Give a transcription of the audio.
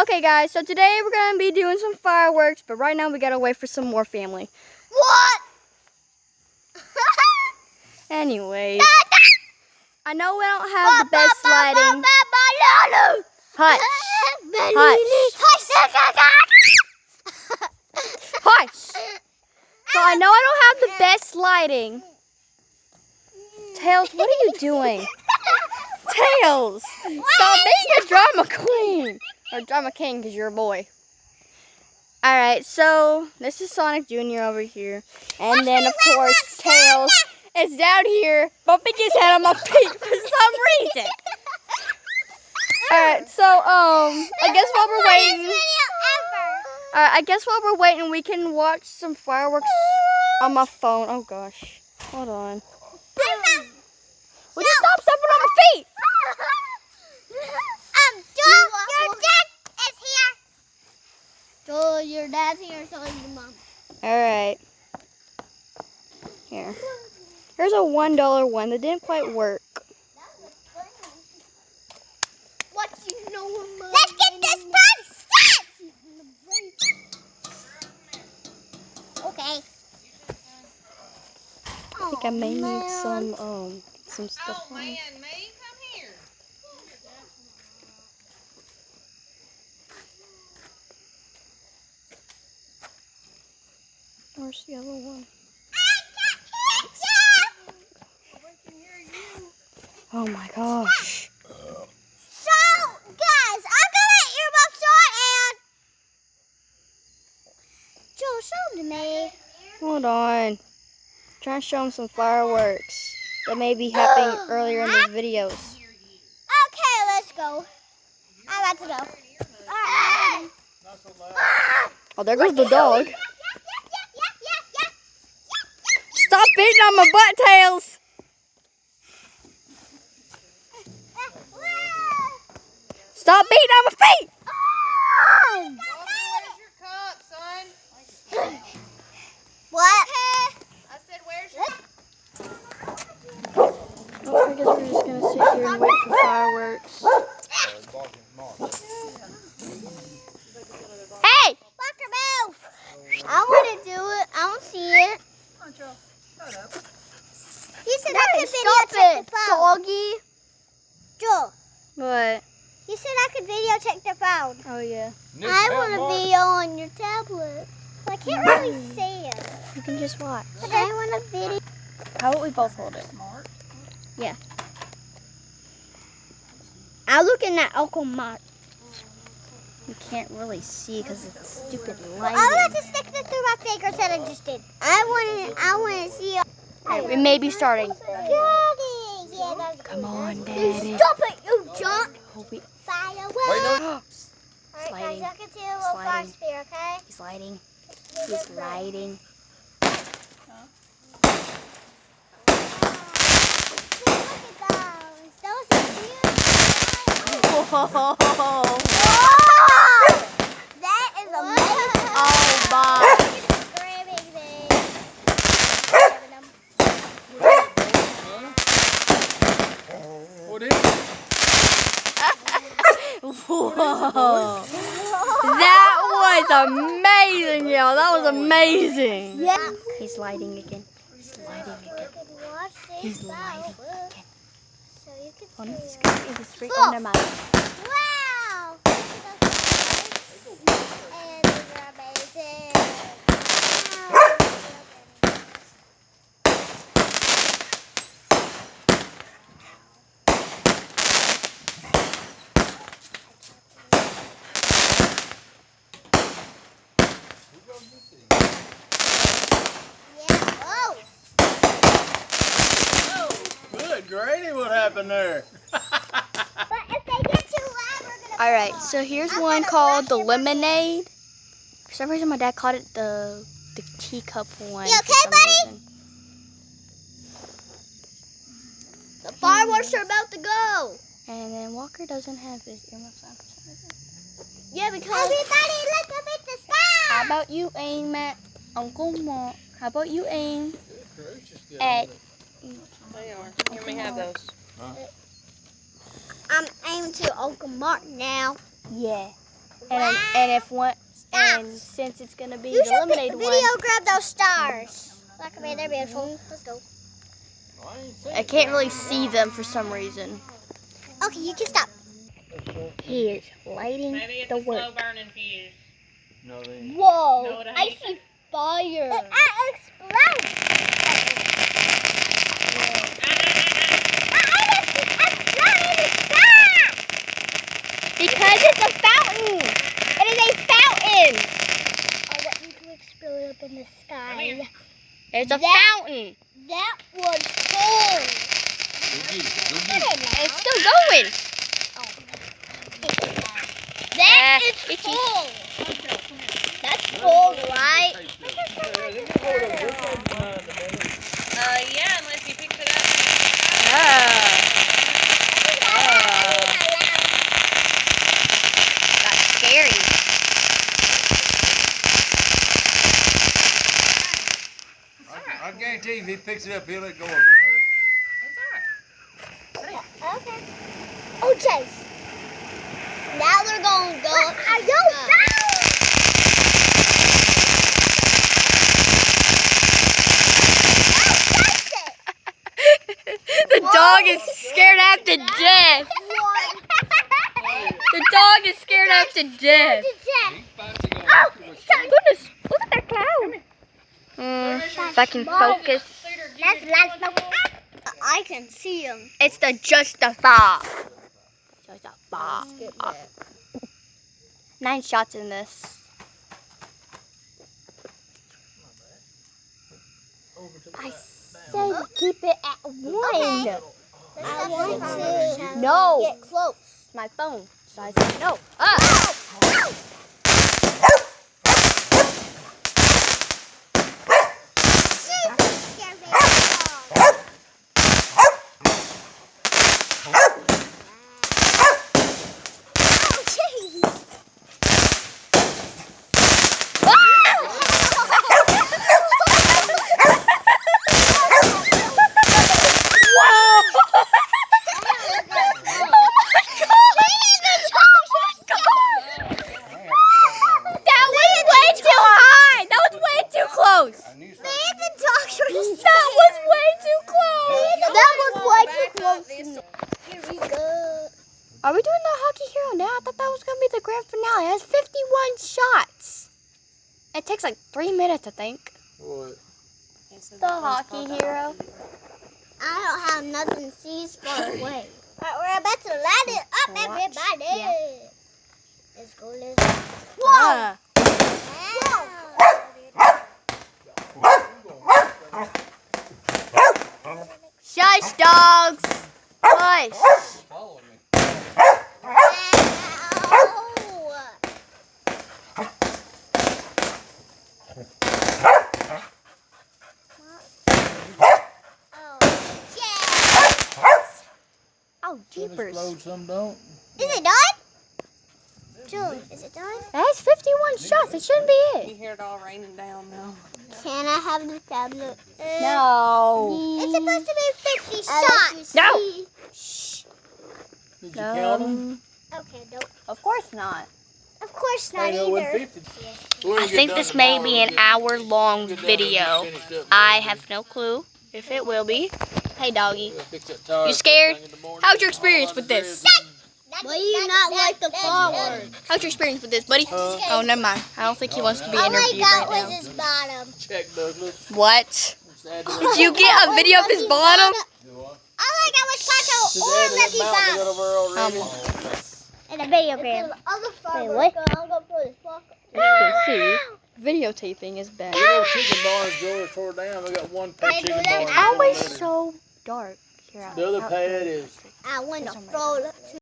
Okay guys, so today we're going to be doing some fireworks, but right now we got to wait for some more family. What? Anyways, I know we don't have the best lighting. Hush. Hush. So I know I don't have the best lighting. Tails, what are you doing? Tails, stop being a drama queen. Or drama king because you're a boy. Alright, so this is Sonic Jr. over here. And then of course Tails is down here bumping his head on my feet for some reason. Alright, so I guess while we're waiting we can watch some fireworks on my phone. Oh gosh. Hold on. Would you stop stepping on my feet? Joel, your dad's here, so is your mom. Alright. Here. Here's a $1 one that didn't quite work. What you know, Mom? Let's get this party started! Okay. I think I may need some stuff. Oh man, me? Come here. Where's the other one? Oh my gosh. So, guys, I'm gonna earmuffs on and Joel, show them to me. Hold on. Trying to show them some fireworks that may be happening earlier in the videos. Okay, let's go. I'm about to go. Oh, there goes the dog. Stop beating on my butt, Tails. Stop beating on my feet. Where's your cup, son? What? I said, where's your cup? Oh, I guess we're just gonna sit here and wait for fireworks. Hey! Walker, move! I want to do it. I want to see it. You said I could video check the phone. Doggy. Joel, What? you said I could video check the phone. Oh yeah. I want to video on your tablet. I can't really see it. You can just watch. But I want to video. How about we both hold it? Yeah. I'm looking at Uncle Mark. You can't really see because of the stupid I'm lighting. about to stick this through my fingers that I just did. I want to see. Alright, we may be starting. Daddy. Yeah, that's Come on, Daddy. Stop it, you junk. Oh, wait. Fire away. Sliding. Alright, guys, I can see a little fire Sliding. spear, okay? He's lighting. He's lighting. Look at those. Those are beautiful. Whoa. Whoa! That is amazing. Oh my. Grabbing things. Whoa. That was amazing, y'all. That was amazing. Yeah. He's lighting again. He's lighting again. He's lighting again. So you can Oh, no, he's see going to straight on their mouth. Wow! And these are amazing. Wow. Yeah. Oh! Good granny, what happened there? But if they get too loud, we're gonna. Alright, so here's one called the lemonade. For some reason, my dad called it the teacup one. You okay, buddy? The fireworks are about to go. And then Walker doesn't have his earmuffs on for some reason. Yeah, because everybody look up at the sky. How about you aim at Uncle Mark? How about you aim at... They are. Let me have those. I'm aiming to Uncle Mark now. Yeah. And if one, and since it's gonna be You the should eliminated video one, grab those stars. Like, I mean, they're beautiful. Let's go. I can't really see them for some reason. Okay, you can stop. He is lighting Maybe it's the a work. slow burning fuse. No, they ain't. Whoa! No, it I ain't. see fire. It explodes. Because it's a fountain. It is a fountain. I want you to explode up in the sky. here. It's a fountain. That was cold. It's still going. That Ah, is itchy. cold. That's cold, right? Yeah, unless he picks it up. That's scary. I guarantee if he picks it up, he'll let go of it. That's alright. Okay. Oh, Chase. Now they're going to go up to the sky. The dog is scared half to death. The dog is scared half to death. Goodness, look at that cloud. If I can focus. I can see him. It's the Justify. 9 shots in this. I said keep it at 1. I want to No. get close. My phone. So I said no. Ah. Are we doing the Hockey Hero now? I thought that was going to be the grand finale. It has 51 shots. It takes like 3 minutes, I think. What? The Hockey Hero. I don't have nothing seas far away. We're about to light it up, everybody. Yeah. Let's go, let's go. Ah. Shush, dogs. Hush. Follow me. Oh, Some jeepers. explode, some don't. Is it done? Julie, is it done? That has 51 shots. It shouldn't be You it. hear it all raining down now. Can I have the tablet? No. It's supposed to be 50 shots. No. Did you count them? Okay, don't. Of course not. Of course not Ain't no either. 150. I think this may be an hour-long video. I have no clue if it will be. Hey, doggy. You scared? How's your experience with this? Why do you not like the forward? How's your experience with this, buddy? Oh, never mind. I don't think he wants to be All I interviewed got right was now. his bottom. Check, Douglas. What? Did you get a video of his bottom? All I got was Paco or Lefty's bottom. And a video game. Wait, what? You can see, videotaping is bad. Chicken barns, George tore down. We got one pet chicken barn. Always so dark here. The other pad is I want to throw it up to